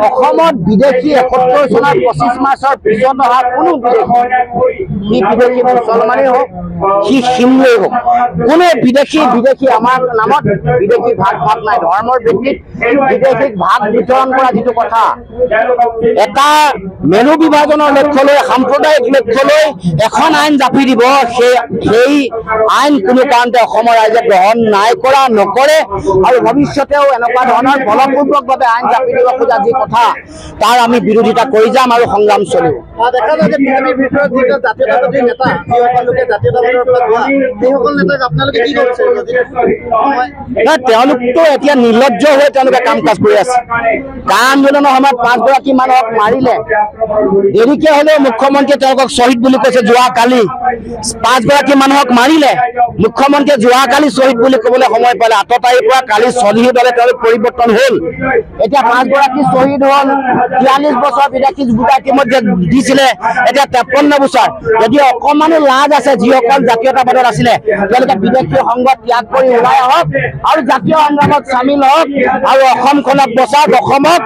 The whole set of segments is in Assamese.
অসমত বিদেশী ৭১ চনৰ ২৫ মাৰ্চৰ পিছত অহা কোনো বিদেশী মুছলমানেই হওক সি হিন্দুৱেই হওক কোনো বিদেশী আমাৰ নামত বিদেশী ভাগ নাই ধৰ্মৰ ভিত্তিত বিদেশীক ভাগ বিতৰণ কৰা যিটো কথা এটা মেৰু বিভাজনৰ লক্ষ্য লৈ সাম্প্ৰদায়িক লক্ষ্য লৈ এখন আইন জাপি দিব সেই আইন কোনো কাৰণতে অসমৰ ৰাইজে গ্ৰহণ নাই কৰা নকৰে আৰু ভৱিষ্যতেও এনেকুৱা ধৰণৰ বলপূৰ্বকভাৱে আইন জাপি দিব খোজা যি কথা তাৰ আমি বিৰোধিতা কৰি যাম আৰু সংগ্ৰাম চলিব। দেখা যায় যে বিজেপিৰ ভিতৰত যিটো জাতীয়তাবাদী নেতা যিসকলে জাতীয়তাবাদৰ পৰা যোৱা সেইসকল নেতাক আপোনালোকে কি ক'ব তেওঁলোকতো এতিয়া নিৰ্লজ্জ হৈ তেওঁলোকে কাম কাজ কৰি আছে। কা আন্দোলনৰ সময়ত ৫গৰাকী মানুহক মাৰিলে দেৰিকে হলেও মুখ্যমন্ত্ৰীয়ে তেওঁলোকক শ্বহীদ বুলি কৈছে। যোৱাকালি ৫গৰাকী মানুহক মাৰিলে মুখ্যমন্ত্ৰীয়ে যোৱাকালি শ্বহীদ বুলি ক'বলৈ সময় পালে ৮ তাৰিখৰ পৰা কালি শ্বহীদ হলে তেওঁলোক পৰিৱৰ্তন হ'ল। এতিয়া ৫গৰাকী শ্বহীদ হ'ল ৪৩ বছৰ বিদেশী গোটা ইতিমধ্যে দিছিলে এতিয়া ৫৩ বছৰ। যদি অকমানো লাজ আছে যিসকল জাতীয়তাবাদত আছিলে তেওঁলোকে বিদেশী সংগ ত্যাগ কৰি ওলাই আহক আৰু জাতীয় সংগ্ৰামত চামিল হওক আৰু অসমখনক বচাওক। অসমক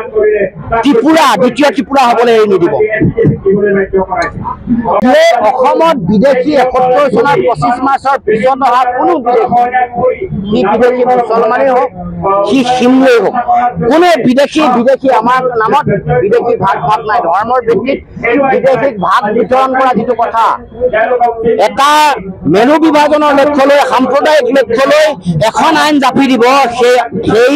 ত্ৰিপুৰা দ্বিতীয় ত্ৰিপুৰা হ'বলৈ এৰি নিদিব। অসমত বিদেশী ৭১ চনৰ ২৫ মাৰ্চৰ পিছত অহা কোনো বিদেশী মুছলমানেই হওক সি হিন্দুৱেই হওক কোনো বিদেশী আমাৰ নামত বিদেশী ভাগ নাই ধৰ্মৰ ভিত্তিত বিদেশীক ভাগ বিতৰণ কৰা যিটো কথা এটা মেৰু বিভাজনৰ লক্ষ্য লৈ সাম্প্ৰদায়িক লক্ষ্য লৈ এখন আইন জাপি দিব সেই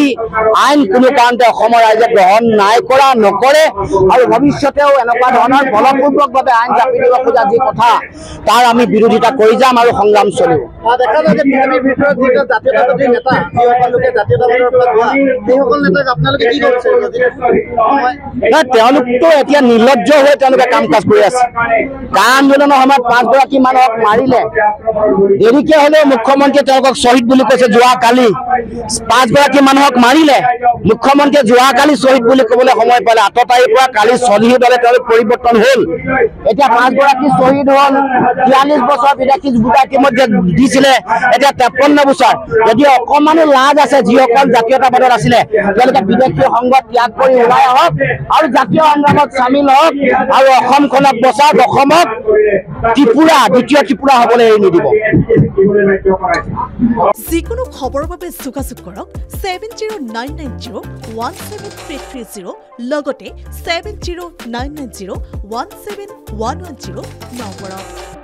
আইন কোনো কাৰণতে অসমৰ ৰাইজে গ্ৰহণ নাই কৰা নকৰে আৰু ভৱিষ্যতেও এনেকুৱা ধৰণৰ বলপূৰ্বকভাৱে আইন জাপি দিব খোজা যি কথা তাৰ আমি বিৰোধিতা কৰি যাম আৰু সংগ্ৰাম চলিব। দেখা যায় যে বিজেপিৰ ভিতৰত যিটো জাতীয়তাবাদী নেতা যিসকলে জাতীয়তাবাদৰ পৰা যোৱা সেইসকল নেতাক আপোনালোকে কি ক'ব তেওঁলোকতো এতিয়া নিৰ্লজ্জ হৈ তেওঁলোকে কাম কাজ কৰি আছে। কা আন্দোলনৰ সময়ত ৫গৰাকী মানুহক মাৰিলে দেৰিকে হলেও মুখ্যমন্ত্ৰীয়ে তেওঁলোকক শ্বহীদ বুলি কৈছে। যোৱাকালি ৫গৰাকী মানুহক মাৰিলে মুখ্যমন্ত্ৰীয়ে যোৱাকালি শ্বহীদ বুলি ক'বলৈ সময় পালে ৮ তাৰিখৰ পৰা কালি শ্বহীদ হলে তেওঁলোক পৰিৱৰ্তন হ'ল। এতিয়া ৫গৰাকী শ্বহীদ হ'ল ৪৩ বছৰ বিদেশী গোটা ইতিমধ্যে দিছিলে এতিয়া ৫৩ বছৰ। যদি অকমানো লাজ আছে যিসকল জাতীয়তাবাদত আছিলে তেওঁলোকে বিদেশী সংগ ত্যাগ কৰি ওলাই আহক আৰু জাতীয় সংগ্ৰামত চামিল হওক আৰু অসমখনক বচাওক। অসমক ত্ৰিপুৰা দ্বিতীয় ত্ৰিপুৰা হ'বলৈ এৰি নিদিব। যিকোনো খবৰৰ বাবে যোগাযোগ কৰক 7099017330 লগতে 7099017110 নম্বৰত।